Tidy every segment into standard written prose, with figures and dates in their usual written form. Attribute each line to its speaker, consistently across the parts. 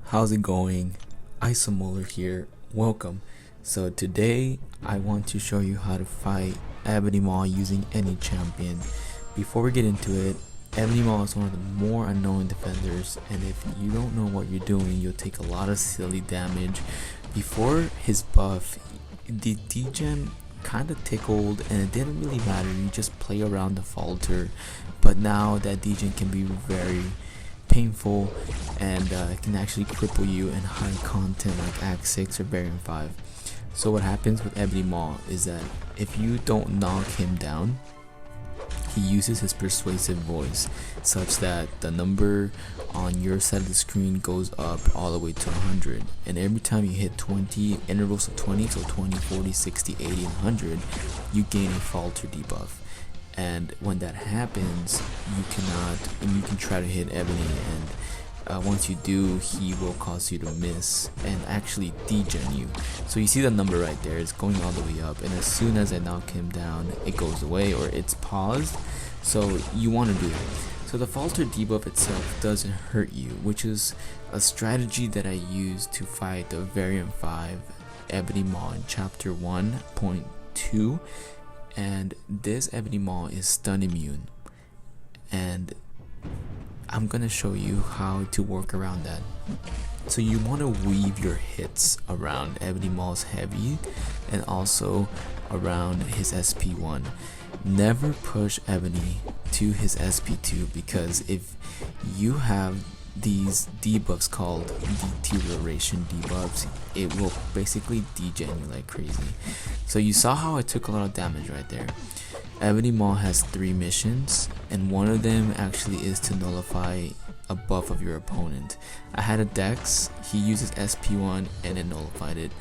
Speaker 1: How's it going? Isomolar here. Welcome. So today I want to show you how to fight Ebony Maw using any champion. Before we get into it, Ebony Maw is one of the more annoying defenders, and if you don't know what you're doing, you'll take a lot of silly damage. Before his buff, the degen kind of tickled and it didn't really matter, you just play around the falter, but now that degen can be very painful and it can actually cripple you in high content like Act 6 or Variant 5. So what happens with Ebony Maw is that if you don't knock him down, he uses his persuasive voice such that the number on your side of the screen goes up all the way to 100, and every time you hit 20 intervals of 20, so 20, 40, 60, 80, and 100, you gain a falter debuff. And when that happens, you can try to hit Ebony, and once you do, he will cause you to miss and actually degen you. So you see the number right there, it's going all the way up, and as soon as I knock him down, it goes away or it's paused. So you want to do it. So the falter debuff itself doesn't hurt you, which is a strategy that I use to fight the Variant 5 Ebony Maw in Chapter 1.2. And this Ebony Maw is stun immune, and I'm gonna show you how to work around that. So you want to weave your hits around Ebony Maw's heavy and also around his SP1. Never push Ebony to his SP2, because if you have these debuffs called deterioration debuffs, it will basically degen you like crazy. So you saw how I took a lot of damage right there. Ebony Maw has 3 missions, and one of them actually is to nullify a buff of your opponent. I had a Dex, he uses SP1 and it nullified it.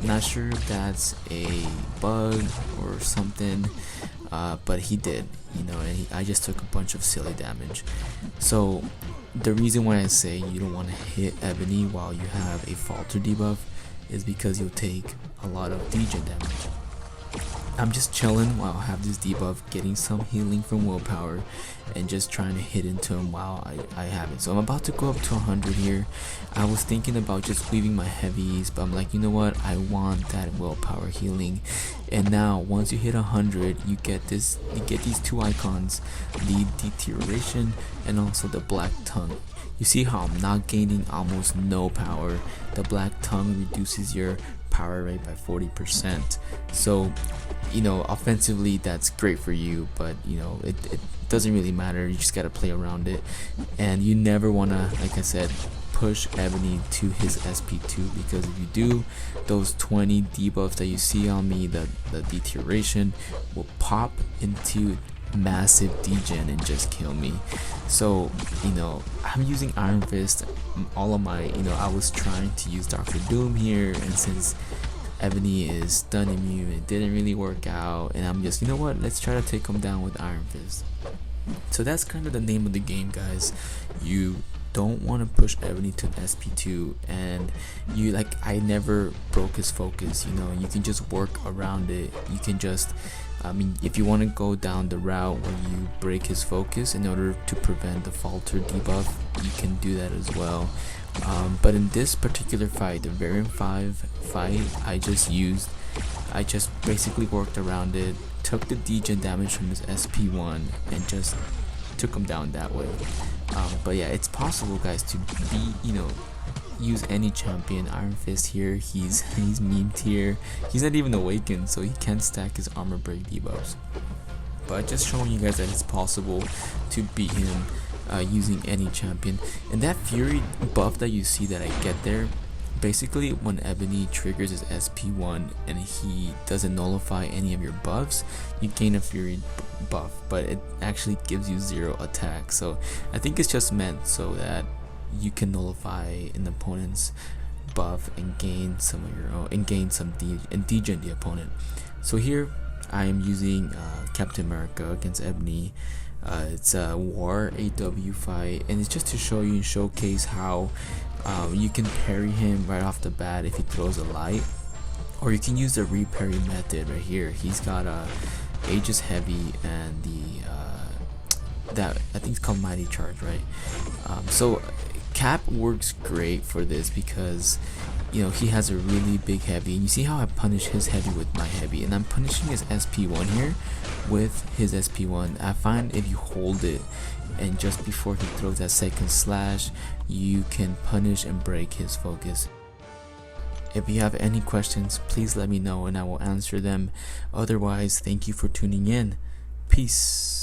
Speaker 1: Not sure if that's a bug or something, but he did, and I just took a bunch of silly damage. So the reason why I say you don't want to hit Ebony while you have a falter debuff is because you'll take a lot of degen damage. I'm just chilling while I have this debuff, getting some healing from willpower, and just trying to hit into him while I have it. So I'm about to go up to 100 here. I was thinking about just weaving my heavies, but I'm like, you know what, I want that willpower healing. And now once you hit 100, you get these 2 icons, the deterioration and also the black tongue. You see how I'm not gaining almost no power. The black tongue reduces your power rate by 40%. So offensively that's great for you, but it doesn't really matter. You just gotta play around it, and you never wanna, like I said, push Ebony to his SP2, because if you do, those 20 debuffs that you see on me, the deterioration, will pop into massive degen and just kill me. So I'm using Iron Fist. All of my I was trying to use Dr. Doom here, and since Ebony is stun immune, it didn't really work out, and I'm just, let's try to take him down with Iron Fist. So that's kind of the name of the game, guys. You don't want to push Ebony to SP2, and I never broke his focus. You can just work around it. You can just if you want to go down the route where you break his focus in order to prevent the falter debuff, you can do that as well. But in this particular fight, the Variant 5 fight, I just basically worked around it, took the degen damage from his SP1 and just took him down that way. But yeah, it's possible, guys, to use any champion. Iron Fist here, he's memed here. He's not even awakened, so he can't stack his armor break debuffs. But just showing you guys that it's possible to beat him using any champion. And that Fury buff that you see that I get there, basically when Ebony triggers his SP1 and he doesn't nullify any of your buffs, you gain a Fury buff, but it actually gives you 0 attack. So I think it's just meant so that you can nullify an opponent's buff and gain some of your own, and gain some and degen the opponent. So here I am using Captain America against Ebony. It's a War AW fight, and it's just to show you and showcase how you can parry him right off the bat if he throws a light, or you can use the reparry method right here. He's got Aegis Heavy and the that I think it's called Mighty Charge, right? So Cap works great for this because you know he has a really big heavy, and you see how I punish his heavy with my heavy, and I'm punishing his SP1 here with his SP1. I find if you hold it and just before he throws that second slash, you can punish and break his focus. If you have any questions, please let me know and I will answer them. Otherwise, thank you for tuning in. Peace.